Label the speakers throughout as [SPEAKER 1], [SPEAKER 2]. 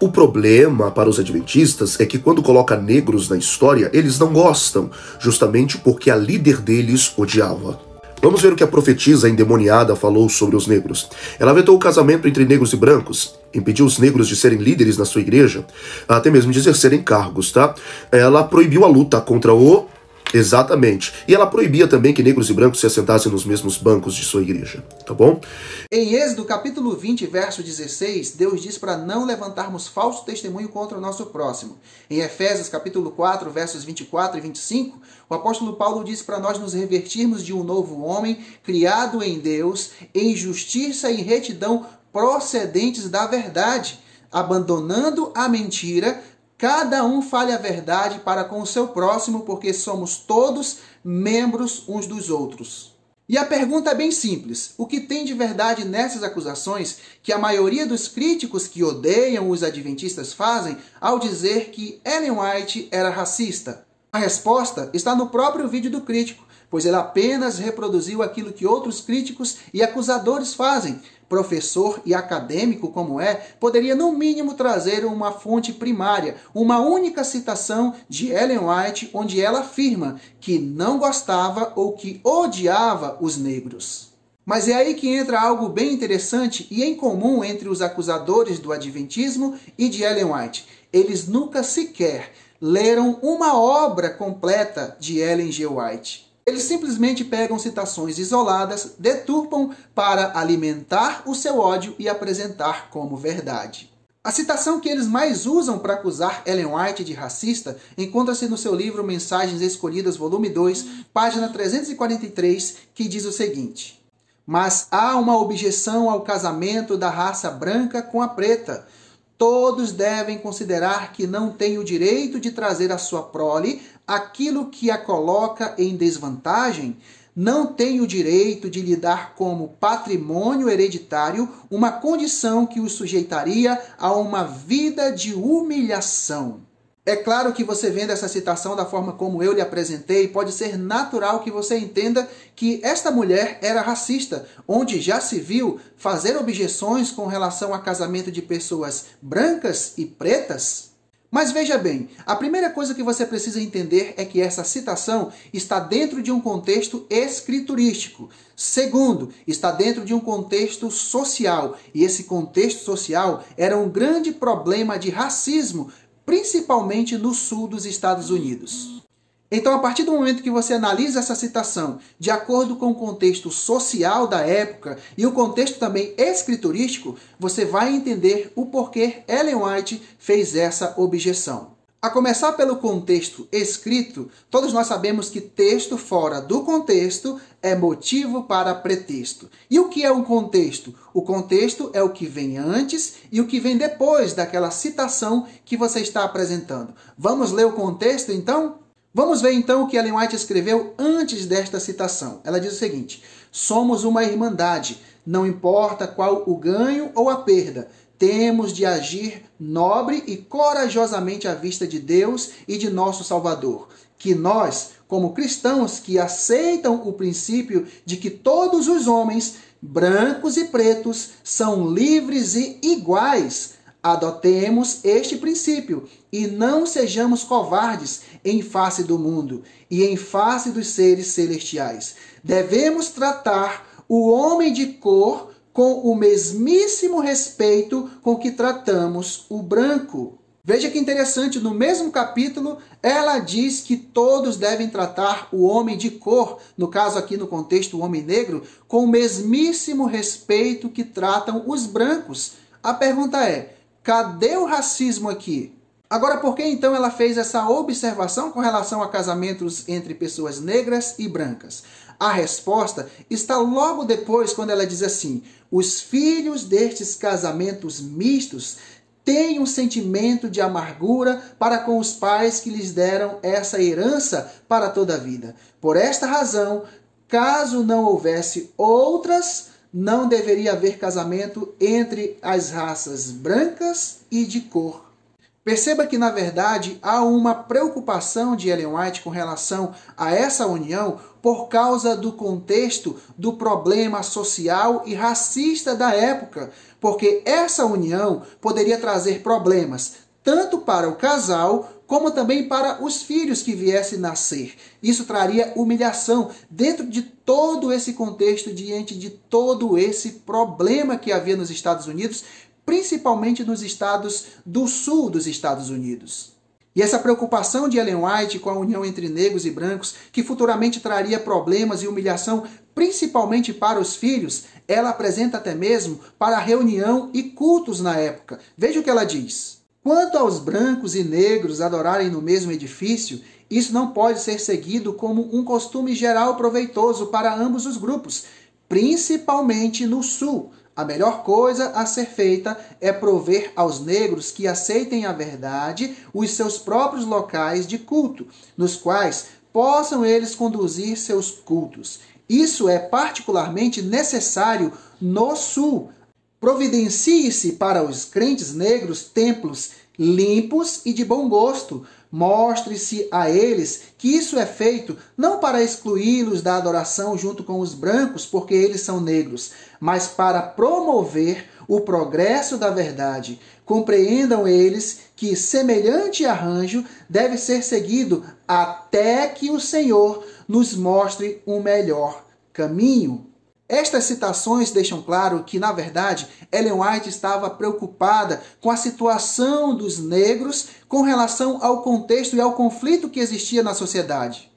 [SPEAKER 1] O problema para os adventistas é que quando coloca negros na história, eles não gostam, justamente porque a líder deles odiava. Vamos ver o que a profetisa endemoniada falou sobre os negros. Ela vetou o casamento entre negros e brancos, impediu os negros de serem líderes na sua igreja, até mesmo de exercerem cargos, tá? Ela proibiu a luta contra o... Exatamente. E ela proibia também que negros e brancos se assentassem nos mesmos bancos de sua igreja, tá bom?
[SPEAKER 2] Em Êxodo capítulo 20, verso 16, Deus diz para não levantarmos falso testemunho contra o nosso próximo. Em Efésios capítulo 4, versos 24 e 25, o apóstolo Paulo diz para nós nos revertirmos de um novo homem, criado em Deus, em justiça e retidão procedentes da verdade, abandonando a mentira. Cada um fale a verdade para com o seu próximo, porque somos todos membros uns dos outros. E a pergunta é bem simples. O que tem de verdade nessas acusações que a maioria dos críticos que odeiam os adventistas fazem ao dizer que Ellen White era racista? A resposta está no próprio vídeo do crítico, pois ele apenas reproduziu aquilo que outros críticos e acusadores fazem. Professor e acadêmico como poderia no mínimo trazer uma fonte primária, uma única citação de Ellen White, onde ela afirma que não gostava ou que odiava os negros. Mas é aí que entra algo bem interessante e em comum entre os acusadores do adventismo e de Ellen White. Eles nunca sequer leram uma obra completa de Ellen G. White. Eles simplesmente pegam citações isoladas, deturpam para alimentar o seu ódio e apresentar como verdade. A citação que eles mais usam para acusar Ellen White de racista encontra-se no seu livro Mensagens Escolhidas, volume 2, página 343, que diz o seguinte: "Mas há uma objeção ao casamento da raça branca com a preta. Todos devem considerar que não têm o direito de trazer à sua prole aquilo que a coloca em desvantagem, não tem o direito de lhe dar como patrimônio hereditário uma condição que os sujeitaria a uma vida de humilhação." É claro que você vendo essa citação da forma como eu lhe apresentei, pode ser natural que você entenda que esta mulher era racista, onde já se viu fazer objeções com relação a casamento de pessoas brancas e pretas. Mas veja bem, a primeira coisa que você precisa entender é que essa citação está dentro de um contexto escriturístico. Segundo, está dentro de um contexto social, e esse contexto social era um grande problema de racismo, principalmente no sul dos Estados Unidos. Então, a partir do momento que você analisa essa citação de acordo com o contexto social da época e o contexto também escriturístico, você vai entender o porquê Ellen White fez essa objeção. A começar pelo contexto escrito, todos nós sabemos que texto fora do contexto é motivo para pretexto. E o que é um contexto? O contexto é o que vem antes e o que vem depois daquela citação que você está apresentando. Vamos ler o contexto, então? Vamos ver, então, o que Ellen White escreveu antes desta citação. Ela diz o seguinte: "Somos uma irmandade, não importa qual o ganho ou a perda. Temos de agir nobre e corajosamente à vista de Deus e de nosso Salvador. Que nós, como cristãos que aceitam o princípio de que todos os homens, brancos e pretos, são livres e iguais, adotemos este princípio e não sejamos covardes em face do mundo e em face dos seres celestiais. Devemos tratar o homem de cor com o mesmíssimo respeito com que tratamos o branco." Veja que interessante, no mesmo capítulo, ela diz que todos devem tratar o homem de cor, no caso aqui no contexto o homem negro, com o mesmíssimo respeito que tratam os brancos. A pergunta é, cadê o racismo aqui? Agora, por que então ela fez essa observação com relação a casamentos entre pessoas negras e brancas? A resposta está logo depois, quando ela diz assim: "Os filhos destes casamentos mistos têm um sentimento de amargura para com os pais que lhes deram essa herança para toda a vida. Por esta razão, caso não houvesse outras, não deveria haver casamento entre as raças brancas e de cor." Perceba que, na verdade, há uma preocupação de Ellen White com relação a essa união, por causa do contexto do problema social e racista da época, porque essa união poderia trazer problemas tanto para o casal como também para os filhos que viessem nascer. Isso traria humilhação dentro de todo esse contexto, diante de todo esse problema que havia nos Estados Unidos, principalmente nos estados do sul dos Estados Unidos. E essa preocupação de Ellen White com a união entre negros e brancos, que futuramente traria problemas e humilhação, principalmente para os filhos, ela apresenta até mesmo para a reunião e cultos na época. Veja o que ela diz. Quanto aos brancos e negros adorarem no mesmo edifício, isso não pode ser seguido como um costume geral proveitoso para ambos os grupos, principalmente no sul. A melhor coisa a ser feita é prover aos negros que aceitem a verdade os seus próprios locais de culto, nos quais possam eles conduzir seus cultos. Isso é particularmente necessário no sul. Providencie-se para os crentes negros templos limpos e de bom gosto. Mostre-se a eles que isso é feito não para excluí-los da adoração junto com os brancos, porque eles são negros, mas para promover o progresso da verdade. Compreendam eles que semelhante arranjo deve ser seguido até que o Senhor nos mostre um melhor caminho. Estas citações deixam claro que, na verdade, Ellen White estava preocupada com a situação dos negros com relação ao contexto e ao conflito que existia na sociedade.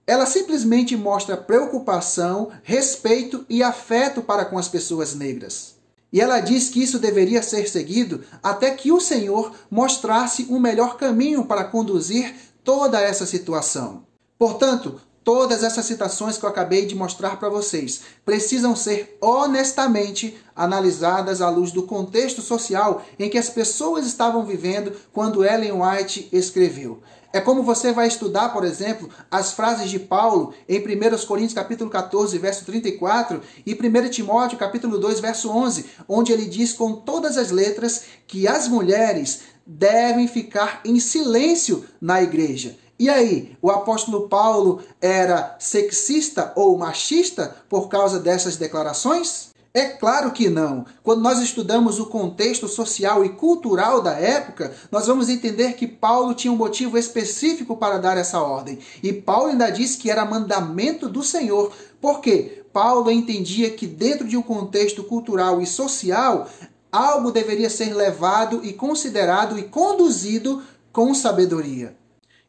[SPEAKER 2] Ela simplesmente mostra preocupação, respeito e afeto para com as pessoas negras. E ela diz que isso deveria ser seguido até que o Senhor mostrasse um melhor caminho para conduzir toda essa situação. Portanto, todas essas citações que eu acabei de mostrar para vocês precisam ser honestamente analisadas à luz do contexto social em que as pessoas estavam vivendo quando Ellen White escreveu. É como você vai estudar, por exemplo, as frases de Paulo em 1 Coríntios capítulo 14, verso 34 e 1 Timóteo capítulo 2, verso 11, onde ele diz com todas as letras que as mulheres devem ficar em silêncio na igreja. E aí, o apóstolo Paulo era sexista ou machista por causa dessas declarações? É claro que não. Quando nós estudamos o contexto social e cultural da época, nós vamos entender que Paulo tinha um motivo específico para dar essa ordem. E Paulo ainda diz que era mandamento do Senhor. Por quê? Paulo entendia que dentro de um contexto cultural e social, algo deveria ser levado e considerado e conduzido com sabedoria.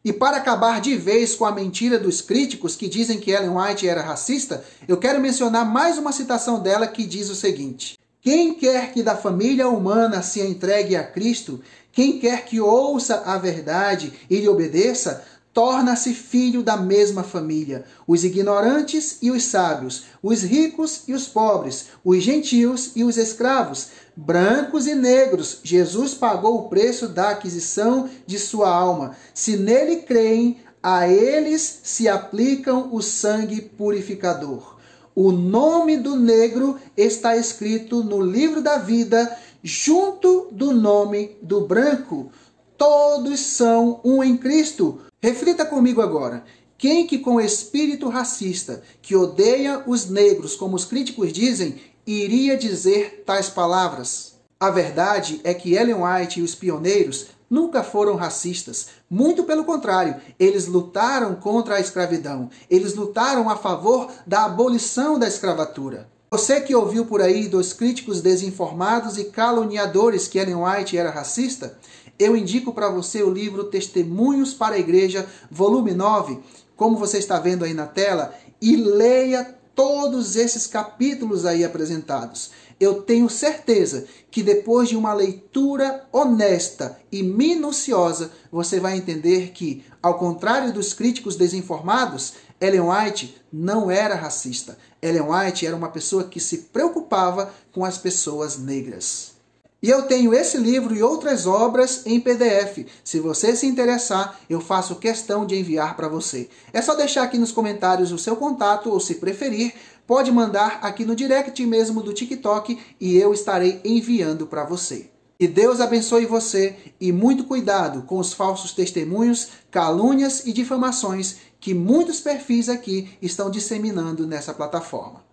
[SPEAKER 2] E para acabar de vez com a mentira dos críticos que dizem que Ellen White era racista, eu quero mencionar mais uma citação dela que diz o seguinte: quem quer que da família humana se entregue a Cristo, quem quer que ouça a verdade e lhe obedeça, torna-se filho da mesma família. Os ignorantes e os sábios, os ricos e os pobres, os gentios e os escravos, brancos e negros, Jesus pagou o preço da aquisição de sua alma. Se nele creem, a eles se aplicam o sangue purificador. O nome do negro está escrito no livro da vida, junto do nome do branco. Todos são um em Cristo. Reflita comigo agora. Quem que com espírito racista, que odeia os negros, como os críticos dizem, iria dizer tais palavras? A verdade é que Ellen White e os pioneiros nunca foram racistas. Muito pelo contrário, eles lutaram contra a escravidão. Eles lutaram a favor da abolição da escravatura. Você que ouviu por aí dos críticos desinformados e caluniadores que Ellen White era racista, eu indico para você o livro Testemunhos para a Igreja, volume 9, como você está vendo aí na tela, e leia todos esses capítulos aí apresentados. Eu tenho certeza que depois de uma leitura honesta e minuciosa, você vai entender que, ao contrário dos críticos desinformados, Ellen White não era racista. Ellen White era uma pessoa que se preocupava com as pessoas negras. E eu tenho esse livro e outras obras em PDF. Se você se interessar, eu faço questão de enviar para você. É só deixar aqui nos comentários o seu contato, ou se preferir, pode mandar aqui no direct mesmo do TikTok e eu estarei enviando para você. Que Deus abençoe você e muito cuidado com os falsos testemunhos, calúnias e difamações que muitos perfis aqui estão disseminando nessa plataforma.